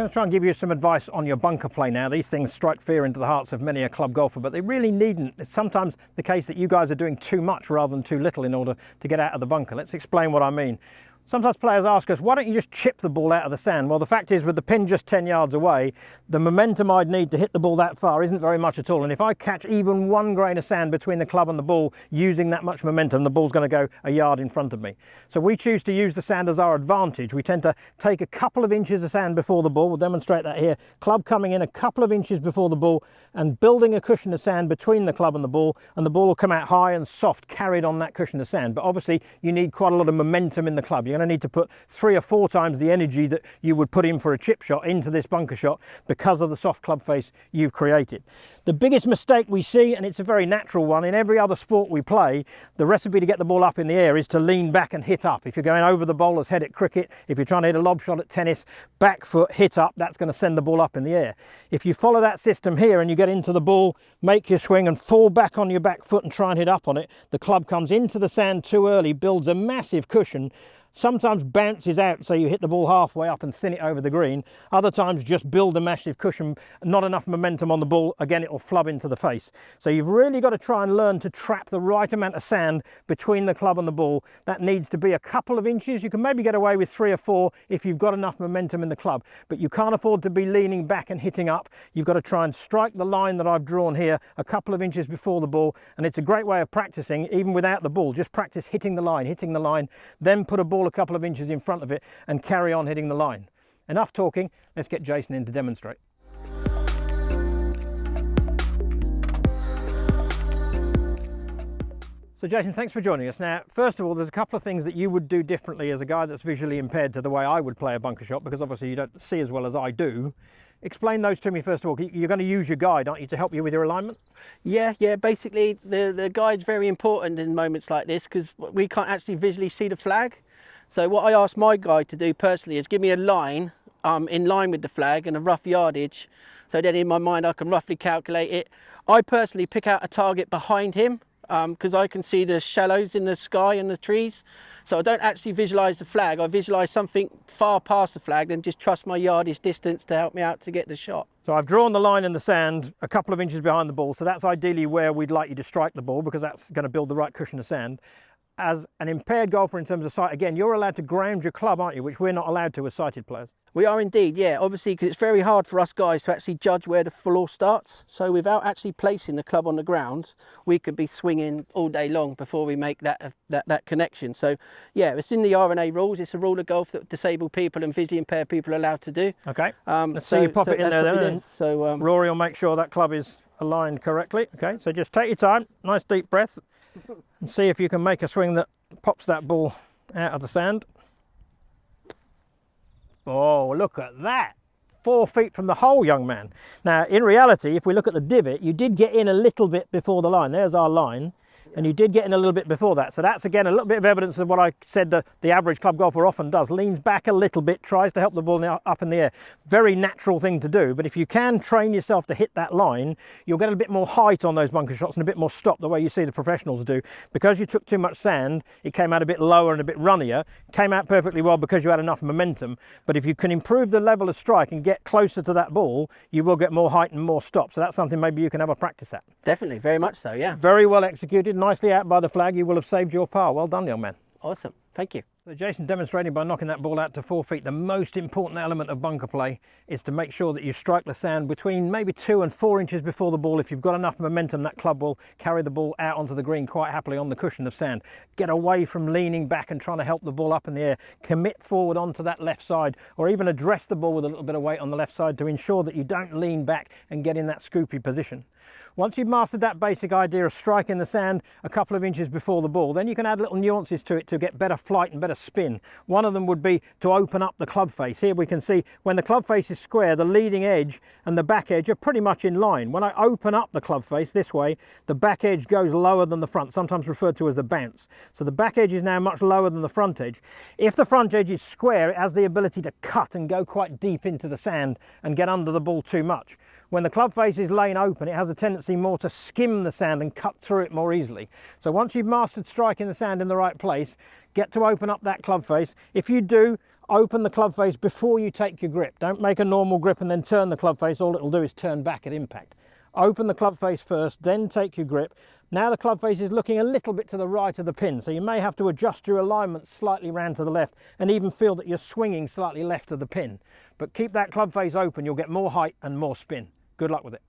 going to try and give you some advice on your bunker play now. These things strike fear into the hearts of many a club golfer, but they really needn't. It's sometimes the case that you guys are doing too much rather than too little in order to get out of the bunker. Let's explain what I mean. Sometimes players ask us, why don't you just chip the ball out of the sand? Well, the fact is, with the pin just 10 yards away, the momentum I'd need to hit the ball that far isn't very much at all. And if I catch even 1 grain of sand between the club and the ball using that much momentum, the ball's going to go a yard in front of me. So we choose to use the sand as our advantage. We tend to take a couple of inches of sand before the ball. We'll demonstrate that here. Club coming in a couple of inches before the ball and building a cushion of sand between the club and the ball will come out high and soft, carried on that cushion of sand. But obviously you need quite a lot of momentum in the club. You're going to need to put 3 or 4 times the energy that you would put in for a chip shot into this bunker shot because of the soft club face you've created. The biggest mistake we see, and it's a very natural one, in every other sport we play, the recipe to get the ball up in the air is to lean back and hit up. If you're going over the bowler's head at cricket, if you're trying to hit a lob shot at tennis, back foot, hit up, that's going to send the ball up in the air. If you follow that system here and you get into the ball, make your swing and fall back on your back foot and try and hit up on it, the club comes into the sand too early, builds a massive cushion, sometimes bounces out so you hit the ball halfway up and thin it over the green. Other times just build a massive cushion, not enough momentum on the ball, again it'll flub into the face. So you've really got to try and learn to trap the right amount of sand between the club and the ball. That needs to be a couple of inches. You can maybe get away with 3 or 4 if you've got enough momentum in the club, but you can't afford to be leaning back and hitting up. You've got to try and strike the line that I've drawn here a couple of inches before the ball, and it's a great way of practicing even without the ball. Just practice hitting the line, then put a ball a couple of inches in front of it and carry on hitting the line. Enough talking, let's get Jason in to demonstrate. So Jason, thanks for joining us. Now, first of all, there's a couple of things that you would do differently as a guy that's visually impaired to the way I would play a bunker shot, because obviously you don't see as well as I do. Explain those to me first of all. You're going to use your guide, aren't you, to help you with your alignment? Yeah. Basically, the guide's very important in moments like this because we can't actually visually see the flag. So what I asked my guide to do personally is give me a line in line with the flag and a rough yardage. So then in my mind I can roughly calculate it. I personally pick out a target behind him because I can see the shallows in the sky and the trees. So I don't actually visualize the flag. I visualize something far past the flag, then just trust my yardage distance to help me out to get the shot. So I've drawn the line in the sand a couple of inches behind the ball. So that's ideally where we'd like you to strike the ball because that's going to build the right cushion of sand. As an impaired golfer in terms of sight, again, you're allowed to ground your club, aren't you? Which we're not allowed to as sighted players. We are indeed, yeah. Obviously, because it's very hard for us guys to actually judge where the floor starts. So without actually placing the club on the ground, we could be swinging all day long before we make that connection. So yeah, it's in the R&A rules. It's a rule of golf that disabled people and visually impaired people are allowed to do. Okay, let's see you pop it in there then. So Rory will make sure that club is aligned correctly. Okay, so just take your time, nice deep breath, and see if you can make a swing that pops that ball out of the sand. Oh, look at that. 4 feet from the hole, young man. Now, in reality, if we look at the divot, you did get in a little bit before the line. There's our line. And you did get in a little bit before that. So that's, again, a little bit of evidence of what I said the average club golfer often does. Leans back a little bit, tries to help the ball up in the air. Very natural thing to do. But if you can train yourself to hit that line, you'll get a bit more height on those bunker shots and a bit more stop, the way you see the professionals do. Because you took too much sand, it came out a bit lower and a bit runnier. Came out perfectly well because you had enough momentum. But if you can improve the level of strike and get closer to that ball, you will get more height and more stop. So that's something maybe you can have a practice at. Definitely, very much so, yeah. Very well executed, nicely out by the flag. You will have saved your par. Well done, young man. Awesome, thank you. So Jason demonstrating by knocking that ball out to 4 feet. The most important element of bunker play is to make sure that you strike the sand between maybe 2 and 4 inches before the ball. If you've got enough momentum, that club will carry the ball out onto the green quite happily on the cushion of sand. Get away from leaning back and trying to help the ball up in the air. Commit forward onto that left side, or even address the ball with a little bit of weight on the left side to ensure that you don't lean back and get in that scoopy position. Once you've mastered that basic idea of striking the sand a couple of inches before the ball, then you can add little nuances to it to get better flight and better spin. One of them would be to open up the club face. Here we can see when the club face is square, the leading edge and the back edge are pretty much in line. When I open up the club face this way, the back edge goes lower than the front, sometimes referred to as the bounce. So the back edge is now much lower than the front edge. If the front edge is square, it has the ability to cut and go quite deep into the sand and get under the ball too much. When the club face is laying open, it has a tendency more to skim the sand and cut through it more easily. So once you've mastered striking the sand in the right place, get to open up that club face. If you do, Open the club face before you take your grip. Don't make a normal grip and then turn the club face. All it'll do is turn back at impact. Open the club face first, then take your grip. Now the club face is looking a little bit to the right of the pin, so you may have to adjust your alignment slightly round to the left and even feel that you're swinging slightly left of the pin. But keep that club face open, you'll get more height and more spin. Good luck with it.